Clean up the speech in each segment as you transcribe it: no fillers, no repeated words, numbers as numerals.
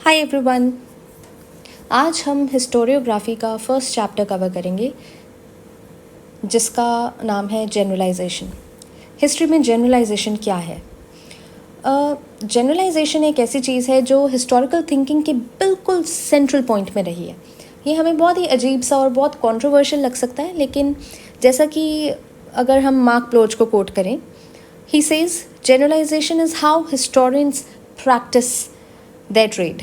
Hi everyone. आज हम historiography का फर्स्ट चैप्टर कवर करेंगे जिसका नाम है जनरलाइजेशन। हिस्ट्री में जनरलाइजेशन क्या है? जनरलाइजेशन एक ऐसी चीज़ है जो हिस्टोरिकल थिंकिंग के बिल्कुल सेंट्रल पॉइंट में रही है। ये हमें बहुत ही अजीब सा और बहुत कंट्रोवर्शियल लग सकता है, लेकिन जैसा कि अगर हम मार्क ब्लोच को कोट करें, he says generalization is how historians practise their trade.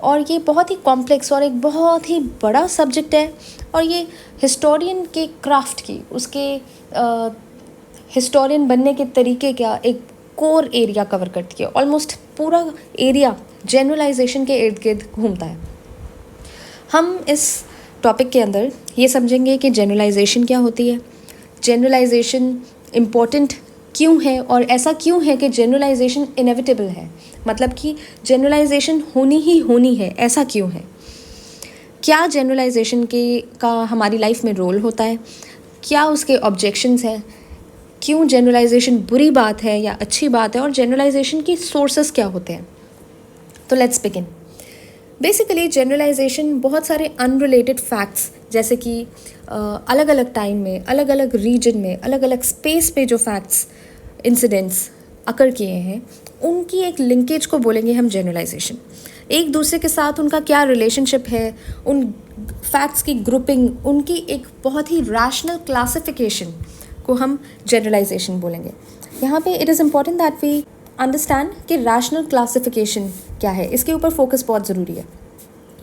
और ये बहुत ही कॉम्प्लेक्स और एक बहुत ही बड़ा सब्जेक्ट है, और ये हिस्टोरियन के क्राफ्ट की, उसके हिस्टोरियन बनने के तरीके का एक कोर एरिया कवर करती है। ऑलमोस्ट पूरा एरिया जनरलाइजेशन के इर्द गिर्द घूमता है। हम इस टॉपिक के अंदर ये समझेंगे कि जनरलाइजेशन क्या होती है, जनरलाइजेशन इम्पोर्टेंट क्यों है, और ऐसा क्यों है कि जनरलाइजेशन इनेविटेबल है, मतलब कि जनरलाइजेशन होनी ही होनी है, ऐसा क्यों है। क्या जनरलाइजेशन का हमारी लाइफ में रोल होता है, क्या उसके ऑब्जेक्शंस हैं, क्यों जनरलाइजेशन बुरी बात है या अच्छी बात है, और जनरलाइजेशन की सोर्सेस क्या होते हैं। तो लेट्स बिगिन। बेसिकली जनरलाइजेशन बहुत सारे अनरिलेटेड फैक्ट्स, जैसे कि अलग अलग टाइम में, अलग अलग रीजन में, अलग अलग स्पेस पे जो फैक्ट्स, इंसिडेंट्स अकर किए हैं, उनकी एक लिंकेज को बोलेंगे हम जनरलाइजेशन। एक दूसरे के साथ उनका क्या रिलेशनशिप है, उन फैक्ट्स की ग्रुपिंग, उनकी एक बहुत ही रैशनल क्लासिफिकेशन को हम जनरलाइजेशन बोलेंगे। यहाँ पे it is important that we understand कि रैशनल क्लासिफिकेशन क्या है, इसके ऊपर फोकस बहुत ज़रूरी है।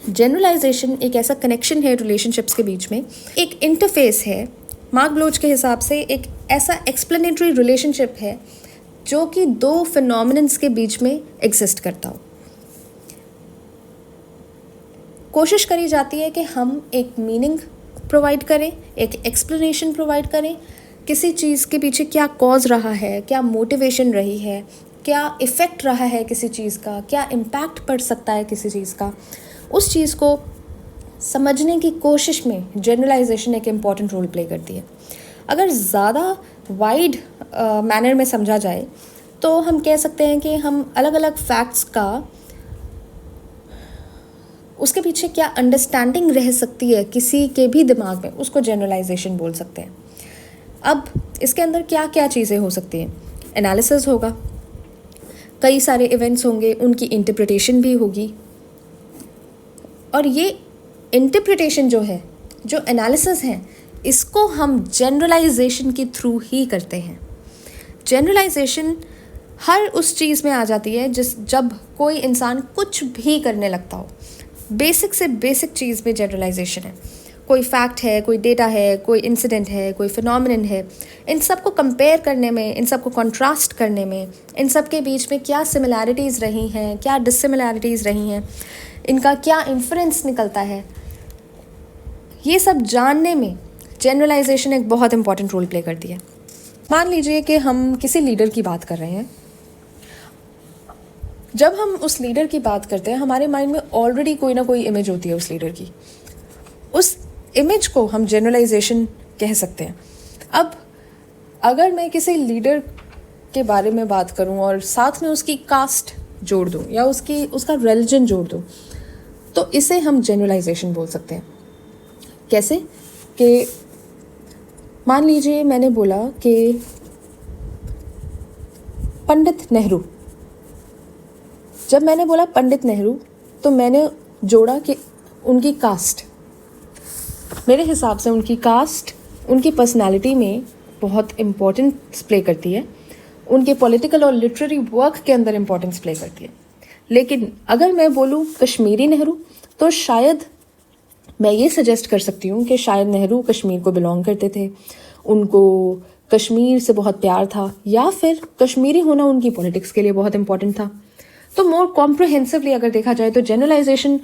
जनरलाइजेशन एक ऐसा कनेक्शन है रिलेशनशिप्स के बीच में, एक इंटरफेस है। मार्क ब्लोच के हिसाब से एक ऐसा एक्सप्लेनेटरी रिलेशनशिप है जो कि दो फिनोमिनन्स के बीच में एग्जिस्ट करता हो। कोशिश करी जाती है कि हम एक मीनिंग प्रोवाइड करें, एक एक्सप्लेनेशन प्रोवाइड करें, किसी चीज़ के पीछे क्या कॉज रहा है, क्या मोटिवेशन रही है, क्या इफ़ेक्ट रहा है किसी चीज़ का, क्या इम्पैक्ट पड़ सकता है किसी चीज़ का, उस चीज़ को समझने की कोशिश में जनरलाइजेशन एक इम्पॉर्टेंट रोल प्ले करती है। अगर ज़्यादा वाइड मैनर में समझा जाए तो हम कह सकते हैं कि हम अलग अलग फैक्ट्स का, उसके पीछे क्या अंडरस्टैंडिंग रह सकती है किसी के भी दिमाग में, उसको जनरलाइजेशन बोल सकते हैं। अब इसके अंदर क्या क्या चीज़ें हो सकती हैं? एनालिसिस होगा, कई सारे इवेंट्स होंगे, उनकी इंटरप्रिटेशन भी होगी, और ये इंटरप्रिटेशन जो है, जो एनालिसिस है, इसको हम जनरलाइजेशन के थ्रू ही करते हैं। जनरलाइजेशन हर उस चीज़ में आ जाती है जब कोई इंसान कुछ भी करने लगता हो। बेसिक से बेसिक चीज़ में जनरलाइजेशन है। कोई फैक्ट है, कोई डेटा है, कोई इंसिडेंट है, कोई फिनोमिनन है, इन सब को कंपेयर करने में, इन सब को कंट्रास्ट करने में, इन सब के बीच में क्या सिमिलैरिटीज़ रही हैं, क्या डिससिमिलैरिटीज़ रही हैं, इनका क्या इन्फ्रेंस निकलता है, ये सब जानने में जनरलाइजेशन एक बहुत इंपॉर्टेंट रोल प्ले करती है। मान लीजिए कि हम किसी लीडर की बात कर रहे हैं। जब हम उस लीडर की बात करते हैं, हमारे माइंड में ऑलरेडी कोई ना कोई इमेज होती है उस लीडर की। उस इमेज को हम जनरलाइजेशन कह सकते हैं। अब अगर मैं किसी लीडर के बारे में बात करूं और साथ में उसकी कास्ट जोड़ दूं या उसका रिलीजन जोड़ दूं, तो इसे हम जनरलाइजेशन बोल सकते हैं। कैसे? कि मान लीजिए मैंने बोला कि पंडित नेहरू। जब मैंने बोला पंडित नेहरू, तो मैंने जोड़ा कि उनकी कास्ट, मेरे हिसाब से उनकी कास्ट उनकी पर्सनालिटी में बहुत इम्पोर्टेंस प्ले करती है, उनके पॉलिटिकल और लिटरेरी वर्क के अंदर इम्पोर्टेंस प्ले करती है। लेकिन अगर मैं बोलूँ कश्मीरी नेहरू, तो शायद मैं ये सजेस्ट कर सकती हूँ कि शायद नेहरू कश्मीर को बिलोंग करते थे, उनको कश्मीर से बहुत प्यार था, या फिर कश्मीरी होना उनकी पॉलिटिक्स के लिए बहुत इंपॉर्टेंट था। तो मोर कॉम्प्रिहेंसिवली अगर देखा जाए तो जनरलाइजेशन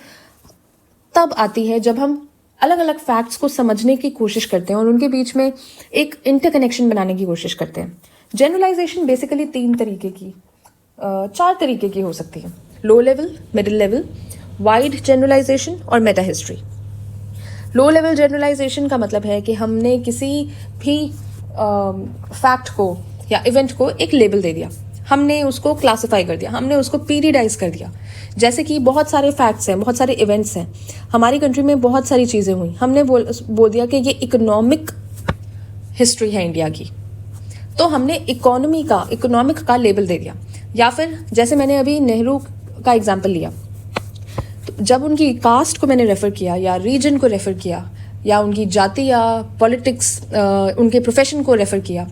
तब आती है जब हम अलग अलग फैक्ट्स को समझने की कोशिश करते हैं और उनके बीच में एक इंटरकनेक्शन बनाने की कोशिश करते हैं। जनरलाइजेशन बेसिकली चार तरीके की हो सकती है: low level, middle level, wide generalization और meta history. Low level generalization का मतलब है कि हमने किसी भी फैक्ट को या इवेंट को एक लेबल दे दिया, हमने उसको क्लासिफाई कर दिया, हमने उसको पीरियडाइज कर दिया। जैसे कि बहुत सारे फैक्ट्स हैं, बहुत सारे इवेंट्स हैं, हमारी कंट्री में बहुत सारी चीज़ें हुई, हमने बोल दिया कि ये इकोनॉमिक हिस्ट्री है इंडिया की, तो हमने इकोनॉमिक का लेबल दे दिया। या फिर जैसे मैंने अभी नेहरू का एग्जाम्पल लिया, तो जब उनकी कास्ट को मैंने रेफ़र किया या रीजन को रेफ़र किया या उनकी जाति या पॉलिटिक्स, उनके प्रोफेशन को रेफ़र किया,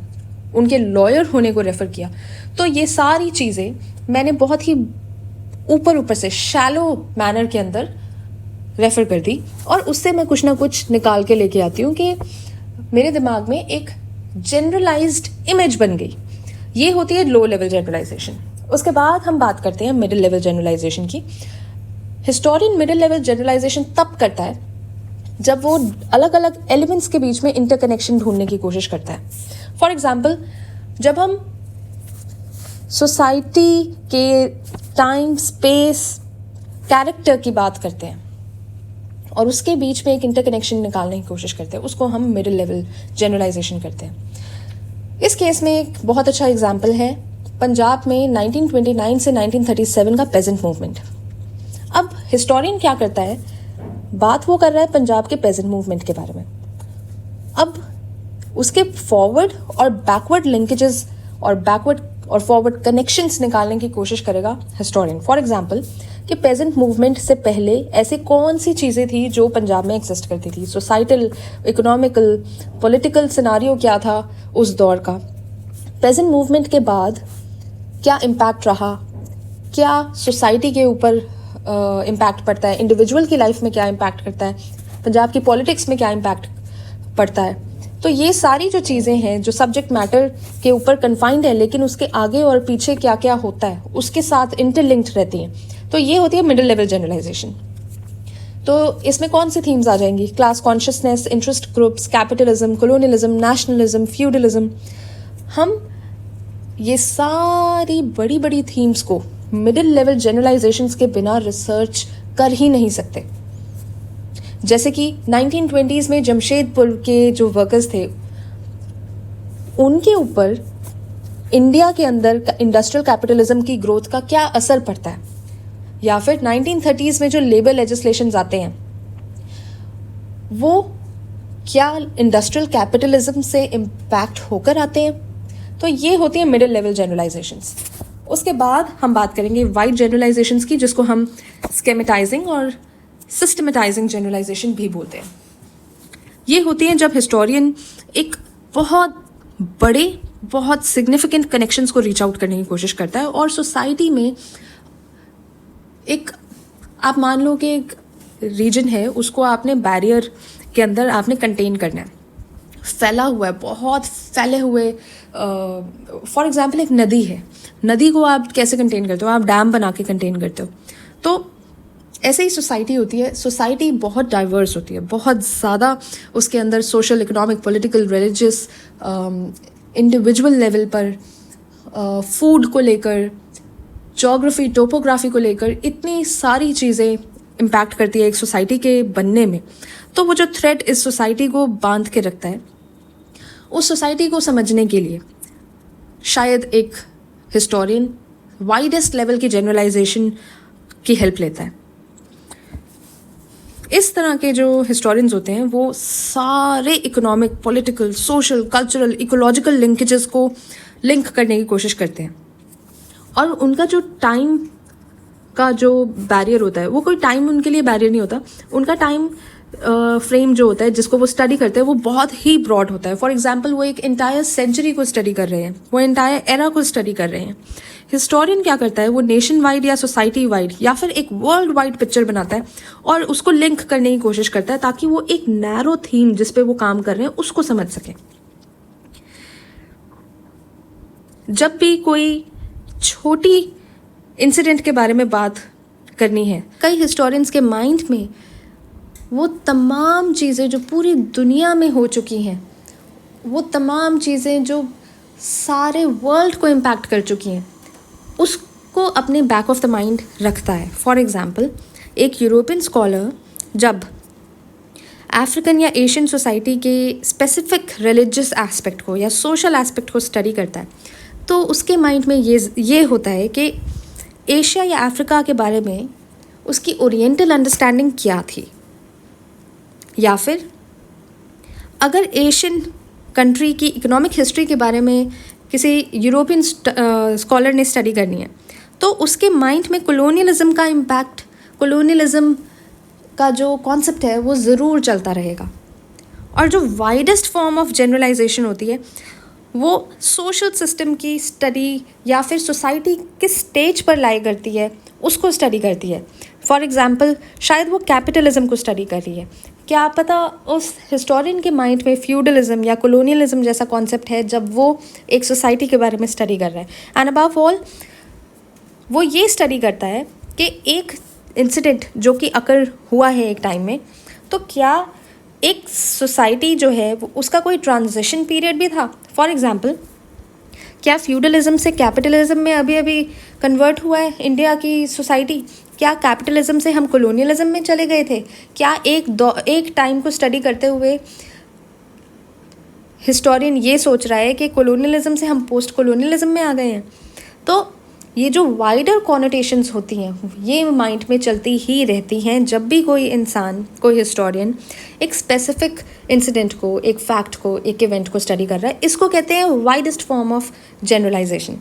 उनके लॉयर होने को रेफ़र किया, तो ये सारी चीज़ें मैंने बहुत ही ऊपर से शैलो मैनर के अंदर रेफ़र कर दी, और उससे मैं कुछ ना कुछ निकाल के लेके आती हूँ कि मेरे दिमाग में एक जनरलाइज्ड इमेज बन गई। ये होती है लो लेवल जनरलाइजेशन। उसके बाद हम बात करते हैं मिडिल लेवल जनरलाइजेशन की। हिस्टोरियन मिडिल लेवल जनरलाइजेशन तब करता है जब वो अलग अलग एलिमेंट्स के बीच में इंटरकनेक्शन ढूंढने की कोशिश करता है। फॉर एग्जाम्पल, जब हम सोसाइटी के टाइम, स्पेस, कैरेक्टर की बात करते हैं और उसके बीच में एक इंटरकनेक्शन निकालने की कोशिश करते हैं, उसको हम मिडिल लेवल जनरलाइजेशन करते हैं। इस केस में एक बहुत अच्छा एग्जाम्पल है पंजाब में 1929 से 1937 का पेजेंट मूवमेंट। अब हिस्टोरियन क्या करता है, बात वो कर रहा है पंजाब के पेजेंट मूवमेंट के बारे में। अब उसके फॉरवर्ड और बैकवर्ड लिंकेजेस और बैकवर्ड और फॉरवर्ड कनेक्शंस निकालने की कोशिश करेगा हिस्टोरियन। फॉर एग्जांपल, कि पेजेंट मूवमेंट से पहले ऐसी कौन सी चीज़ें थी जो पंजाब में एग्जिस्ट करती थी, सोसाइटल, इकोनॉमिकल, पॉलिटिकल सिनारियो क्या था उस दौर का। पेजेंट मूवमेंट के बाद क्या इम्पैक्ट रहा, क्या सोसाइटी के ऊपर इम्पैक्ट पड़ता है, इंडिविजुअल की लाइफ में क्या इम्पैक्ट करता है, पंजाब की पॉलिटिक्स में क्या इम्पैक्ट पड़ता है। तो ये सारी जो चीज़ें हैं जो सब्जेक्ट मैटर के ऊपर कन्फाइंड है, लेकिन उसके आगे और पीछे क्या क्या होता है उसके साथ इंटरलिंक्ड रहती हैं, तो ये होती है मिडिल लेवल जनरलाइजेशन। तो इसमें कौन सी थीम्स आ जाएंगी, class consciousness, interest groups, capitalism, colonialism, nationalism, feudalism. हम ये सारी बड़ी बड़ी थीम्स को मिडिल लेवल जनरलाइजेशंस के बिना रिसर्च कर ही नहीं सकते। जैसे कि 1920s में जमशेदपुर के जो वर्कर्स थे, उनके ऊपर इंडिया के अंदर इंडस्ट्रियल कैपिटलिज्म की ग्रोथ का क्या असर पड़ता है, या फिर 1930s में जो लेबर लेजिस्लेशंस आते हैं वो क्या इंडस्ट्रियल कैपिटलिज्म से इम्पैक्ट होकर आते हैं। तो ये होती है मिडिल लेवल जनरलाइजेशंस। उसके बाद हम बात करेंगे वाइड जनरलाइजेशंस की, जिसको हम स्केमेटाइजिंग और सिस्टमेटाइजिंग जनरलाइजेशन भी बोलते हैं। ये होती हैं जब हिस्टोरियन एक बहुत बड़े, बहुत सिग्निफिकेंट कनेक्शंस को रीच आउट करने की कोशिश करता है, और सोसाइटी में एक, आप मान लो कि एक रीजन है, उसको आपने बैरियर के अंदर आपने कंटेन करना है, फैला हुआ है, बहुत फैले हुए। फॉर एग्जाम्पल, एक नदी है, नदी को आप कैसे कंटेन करते हो, आप डैम बना के कंटेन करते हो। तो ऐसे ही सोसाइटी होती है, सोसाइटी बहुत डाइवर्स होती है, बहुत ज़्यादा उसके अंदर social, economic, political, religious, individual level पर, फूड को लेकर, जोग्राफी, टोपोग्राफी को लेकर इतनी सारी चीज़ें इम्पैक्ट करती है एक सोसाइटी के बनने में। तो वो जो थ्रेड इस सोसाइटी को बांध के रखता है, उस सोसाइटी को समझने के लिए शायद एक हिस्टोरियन वाइडेस्ट लेवल की जनरलाइजेशन की हेल्प लेता है। इस तरह के जो हिस्टोरियंस होते हैं वो सारे economic, political, social, cultural, ecological linkages को लिंक करने की कोशिश करते हैं, और उनका जो टाइम का जो बैरियर होता है, वो कोई टाइम उनके लिए बैरियर नहीं होता। उनका टाइम फ्रेम जो होता है जिसको वो स्टडी करते हैं वो बहुत ही ब्रॉड होता है। फॉर एग्जाम्पल, वो एक एंटायर सेंचुरी को स्टडी कर रहे हैं, वो एंटायर एरा को स्टडी कर रहे हैं। हिस्टोरियन क्या करता है, वो नेशन वाइड या सोसाइटी वाइड या फिर एक वर्ल्ड वाइड पिक्चर बनाता है और उसको लिंक करने की कोशिश करता है, ताकि वो एक नैरो थीम जिस पे वो काम कर रहे हैं उसको समझ सके। जब भी कोई छोटी इंसिडेंट के बारे में बात करनी है, कई हिस्टोरियंस के माइंड में वो तमाम चीज़ें जो पूरी दुनिया में हो चुकी हैं, वो तमाम चीज़ें जो सारे वर्ल्ड को इम्पैक्ट कर चुकी हैं, उसको अपने बैक ऑफ द माइंड रखता है। फॉर एग्जाम्पल, एक यूरोपियन स्कॉलर जब अफ्रीकन या एशियन सोसाइटी के स्पेसिफिक रिलीजियस एस्पेक्ट को या सोशल एस्पेक्ट को स्टडी करता है, तो उसके माइंड में ये होता है कि एशिया या अफ्रीका के बारे में उसकी ओरिएंटल अंडरस्टैंडिंग क्या थी, या फिर अगर एशियन कंट्री की इकोनॉमिक हिस्ट्री के बारे में किसी यूरोपियन स्कॉलर ने स्टडी करनी है तो उसके माइंड में कॉलोनियलिज्म का इम्पैक्ट, कॉलोनियलिज्म का जो कॉन्सेप्ट है वो ज़रूर चलता रहेगा। और जो वाइडेस्ट फॉर्म ऑफ जनरलाइजेशन होती है वो सोशल सिस्टम की स्टडी या फिर सोसाइटी किस स्टेज पर लाई करती है उसको स्टडी करती है। फॉर एग्ज़ाम्पल शायद वो कैपिटलिज्म को स्टडी कर रही है, क्या पता उस हिस्टोरियन के माइंड में फ्यूडलिज्म या कॉलोनियलिज्म जैसा कॉन्सेप्ट है जब वो एक सोसाइटी के बारे में स्टडी कर रहा है। एंड अबव ऑल वो ये स्टडी करता है कि एक इंसिडेंट जो कि अकर हुआ है एक टाइम में, तो क्या एक सोसाइटी जो है वो उसका कोई ट्रांजिशन पीरियड भी था। फॉर एग्ज़ाम्पल क्या फ्यूडलिज्म से कैपिटलिज्म में अभी अभी कन्वर्ट हुआ है इंडिया की सोसाइटी, क्या कैपिटलिज्म से हम कॉलोनियलिज्म में चले गए थे, क्या एक टाइम को स्टडी करते हुए हिस्टोरियन ये सोच रहा है कि कॉलोनियलिज्म से हम पोस्ट कॉलोनियलिज्म में आ गए हैं। तो ये जो वाइडर कॉनोटेशंस होती हैं ये माइंड में चलती ही रहती हैं जब भी कोई इंसान, कोई हिस्टोरियन एक स्पेसिफिक इंसिडेंट को, एक फैक्ट को, एक इवेंट को स्टडी कर रहा है। इसको कहते हैं वाइडेस्ट फॉर्म ऑफ जनरलाइजेशन।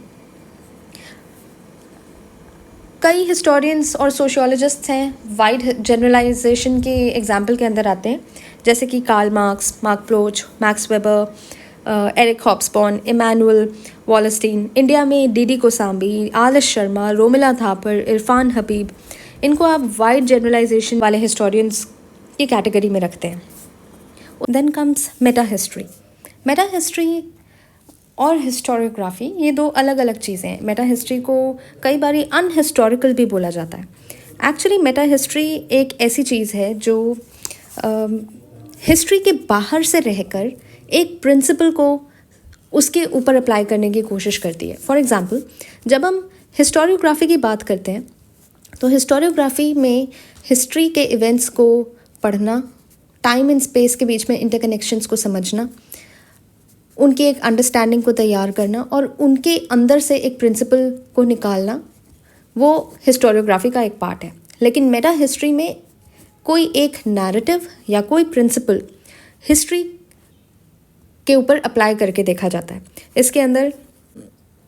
कई हिस्टोरियंस और सोशियोलॉजिस्ट्स हैं वाइड जनरलाइजेशन के एग्जाम्पल के अंदर आते हैं, जैसे कि Karl Marx, Marc Bloch, Max Weber, Eric Hobsbawm, Immanuel Wallerstein. India में डी कोसाम्बी, आलस शर्मा, रोमिला थापर, इरफान हबीब, इनको आप वाइड जनरलाइजेशन वाले हिस्टोरियंस की कैटेगरी में रखते हैं। Then comes meta history. Meta history और हिस्टोरियोग्राफी ये दो अलग अलग चीज़ें हैं। मेटा हिस्ट्री को कई बारी अनहिस्टोरिकल भी बोला जाता है। एक्चुअली मेटा हिस्ट्री एक ऐसी चीज़ है जो हिस्ट्री के बाहर से रहकर एक प्रिंसिपल को उसके ऊपर अप्लाई करने की कोशिश करती है। फॉर एग्ज़ाम्पल जब हम हिस्टोरियोग्राफी की बात करते हैं तो हिस्टोरियोग्राफी में हिस्ट्री के इवेंट्स को पढ़ना, टाइम एंड स्पेस के बीच में इंटरकनेक्शंस को समझना, उनकी एक अंडरस्टैंडिंग को तैयार करना और उनके अंदर से एक प्रिंसिपल को निकालना, वो हिस्टोरियोग्राफी का एक पार्ट है। लेकिन मेटा हिस्ट्री में कोई एक नैरेटिव या कोई प्रिंसिपल हिस्ट्री के ऊपर अप्लाई करके देखा जाता है। इसके अंदर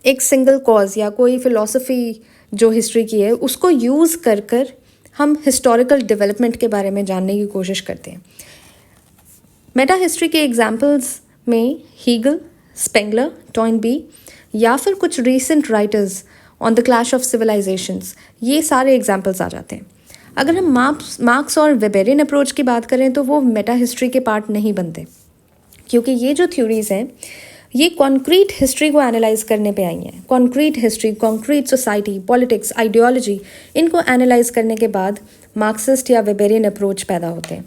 एक सिंगल कॉज या कोई फिलॉसफी जो हिस्ट्री की है उसको यूज़ कर कर हम हिस्टोरिकल डेवलपमेंट के बारे में जानने की कोशिश करते हैं। मेटा हिस्ट्री के एग्जाम्पल्स में हीगल, स्पेंगलर, टॉइनबी या फिर कुछ recent writers on the clash of civilizations, ये सारे एग्जाम्पल्स आ जाते हैं। अगर हम मार्क्स और वेबेरियन अप्रोच की बात करें तो वो मेटा हिस्ट्री के पार्ट नहीं बनते, क्योंकि ये जो थ्योरीज़ हैं ये कॉन्क्रीट हिस्ट्री को एनालाइज करने पे आई हैं। Concrete history, concrete society, politics, ideology, इनको एनालाइज करने के बाद मार्क्सिस्ट या वेबेरियन अप्रोच पैदा होते हैं।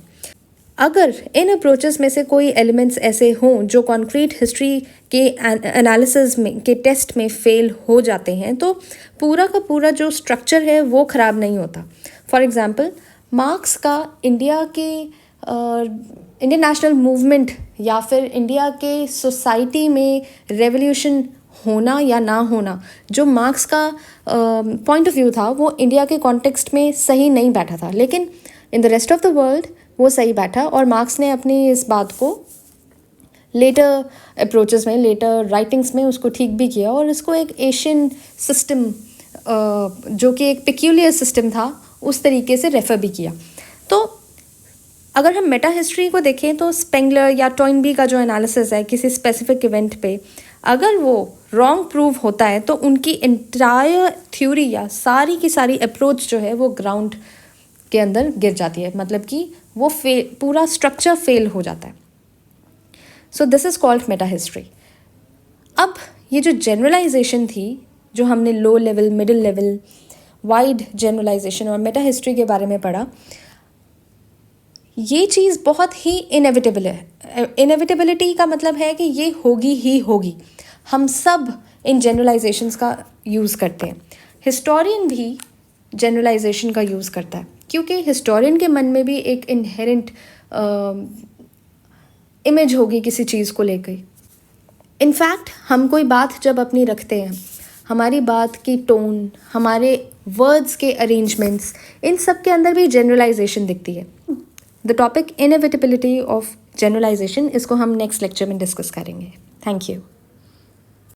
अगर इन अप्रोचेस में से कोई एलिमेंट्स ऐसे हों जो कॉन्क्रीट हिस्ट्री के एनालिसिस में के टेस्ट में फेल हो जाते हैं तो पूरा का पूरा जो स्ट्रक्चर है वो ख़राब नहीं होता। फॉर एग्ज़ाम्पल मार्क्स का इंडियन नेशनल मूवमेंट या फिर इंडिया के सोसाइटी में रेवोल्यूशन होना या ना होना, जो मार्क्स का पॉइंट ऑफ व्यू था वो इंडिया के कॉन्टेक्स्ट में सही नहीं बैठा था, लेकिन in the rest of the world वो सही बैठा और मार्क्स ने अपनी इस बात को लेटर अप्रोचेस में, लेटर राइटिंग्स में उसको ठीक भी किया और इसको एक एशियन सिस्टम जो कि एक पेक्यूलियर सिस्टम था उस तरीके से रेफ़र भी किया। तो अगर हम मेटा हिस्ट्री को देखें तो स्पेंगलर या टॉइनबी का जो एनालिसिस है किसी स्पेसिफिक इवेंट पे, अगर वो रॉन्ग प्रूव होता है तो उनकी एंटायर थ्योरी या सारी की सारी अप्रोच जो है वो ग्राउंड के अंदर गिर जाती है, मतलब कि वो पूरा स्ट्रक्चर फेल हो जाता है। So this is called meta history. अब ये जो जनरलाइजेशन थी जो हमने low level, middle level, wide generalization और मेटा हिस्ट्री के बारे में पढ़ा, ये चीज़ बहुत ही इनएविटेबल है। इनएविटेबिलिटी का मतलब है कि ये होगी ही होगी। हम सब इन जनरलाइजेशंस का यूज़ करते हैं। हिस्टोरियन भी जनरलाइजेशन का यूज़ करता है क्योंकि हिस्टोरियन के मन में भी एक इनहेरेंट इमेज होगी किसी चीज़ को लेकर। इनफैक्ट हम कोई बात जब अपनी रखते हैं, हमारी बात की टोन, हमारे वर्ड्स के अरेंजमेंट्स, इन सब के अंदर भी जनरलाइजेशन दिखती है। The topic inevitability of generalization, इसको हम नेक्स्ट लेक्चर में डिस्कस करेंगे। Thank you.